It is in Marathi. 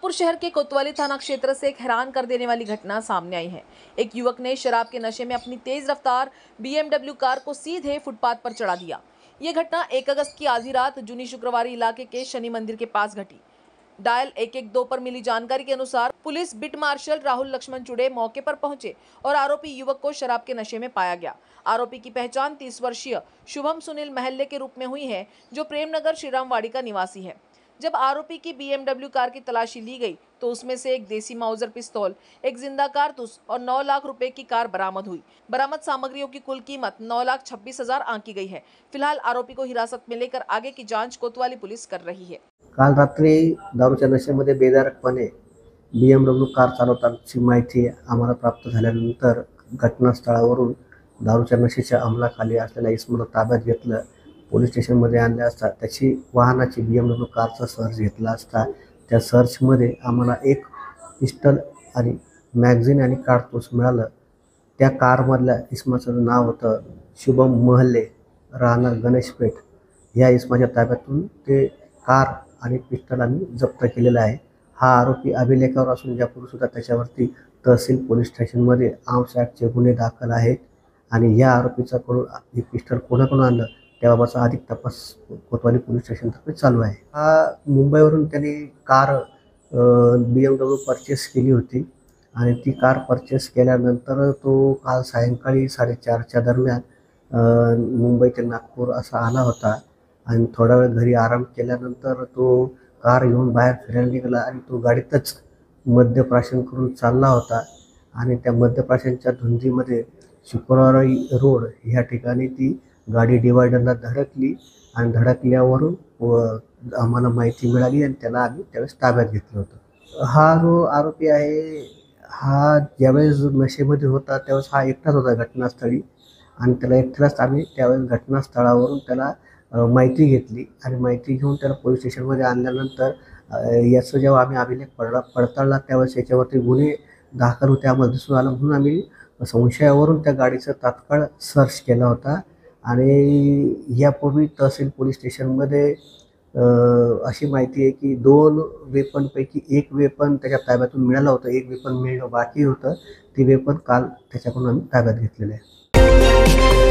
जौनपुर शहर के कोतवाली थाना क्षेत्र से एक हैरान कर देने वाली घटना सामने आई है। एक युवक ने शराब के नशे में अपनी तेज रफ्तार BMW कार को सीधे फुटपाथ पर चढ़ा दिया। यह घटना 1 अगस्त की आधी रात जूनी शुक्रवारी इलाके के शनि मंदिर के पास घटी। डायल 112 पर मिली जानकारी के अनुसार police beat marshal Rahul Laxman Chude मौके पर पहुंचे और आरोपी युवक को शराब के नशे में पाया गया। आरोपी की पहचान 30 वर्षीय शुभम सुनील महल्ले के रूप में हुई है, जो प्रेमनगर श्रीरामवाड़ी का निवासी है। जब आरोपी की BMW कार की तलाशी ली गई तो उसमें से एक देसी माउजर पिस्तौल, एक जिंदा कारतूस और 9 लाख रुपए की कार बरामद हुई। बरामद सामग्रियों की कुल कीमत 9,26,000 आंकी गई है। फिलहाल आरोपी को हिरासत में लेकर आगे की जांच कोतवाली पुलिस कर रही है। काल रात्री दारूच्या नशेमध्ये बेधारकपणे BMW कार चालवतानाची माहिती आम्हाला प्राप्त झाल्यानंतर घटनास्थळावरून दारूच्या नशेच्या अंमलाखाली असलेल्या इसमला ताब्यात घेतलं। पोलीस स्टेशनमध्ये आणले असता त्याची वाहनाची BMW कारचा सर्च घेतला असता त्या सर्चमध्ये आम्हाला एक पिस्टल आणि मॅगझिन आणि कारतूस मिळालं। त्या कारमधल्या इसमाचं नाव होतं शुभम महल्ले, राहणार गणेशपेठ। या इसमाच्या ताब्यातून ते कार आणि पिस्टल आम्ही जप्त केलेला आहे। हा आरोपी अभिलेखावर असून यापूर्वी सुद्धा त्याच्यावरती तहसील पोलीस स्टेशनमध्ये आर्म्स ॲक्टचे गुन्हे दाखल आहेत आणि या आरोपीचा कडून हे पिस्टल कोणाकडून आणलं त्याबाबतचा अधिक तपास कोतवाली पोलीस स्टेशनतर्फे चालू आहे। हा मुंबईवरून त्यांनी कार BMW परचेस केली होती आणि ती कार परचेस केल्यानंतर तो काल सायंकाळी 4:30च्या दरम्यान मुंबई ते नागपूर असा आला होता आणि थोडा वेळ घरी आराम केल्यानंतर तो कार घेऊन बाहेर फिरायला निघाला आणि तो गाडीतच मद्यप्राशन करून चालला होता आणि त्या मद्यप्राशनच्या धुंदीमध्ये शुक्रवारी रोड ह्या ठिकाणी ती गाडी डिवायडरला धडकली आणि धडकल्यावरून आम्हाला माहिती मिळाली आणि त्याला आम्ही त्यावेळेस ताब्यात घेतलं होतं। हा जो आरोपी आहे हा ज्यावेळेस नशेमध्ये होता त्यावेळेस हा एकटाच होता घटनास्थळी आणि त्याला एकट्यालाच आम्ही त्यावेळेस घटनास्थळावरून त्याला माहिती घेतली आणि माहिती घेऊन त्याला पोलीस स्टेशनमध्ये आणल्यानंतर याचं जेव्हा आम्ही अभिलेख पडताळला त्यावेळेस याच्यावरती गुन्हे दाखल होते आम्हाला दिसून आलं, म्हणून आम्ही संशयावरून त्या गाडीचा तात्काळ सर्च केला होता आणि यापूर्वी तहसील पोलीस स्टेशनमध्ये अशी माहिती आहे की 2 वेपनपैकी 1 वेपन त्याच्या ताब्यातून मिळालं होतं, 1 वेपन मिळणं बाकी होतं। ती वेपन काल त्याच्याकडून आम्ही ताब्यात घेतलेलं आहे।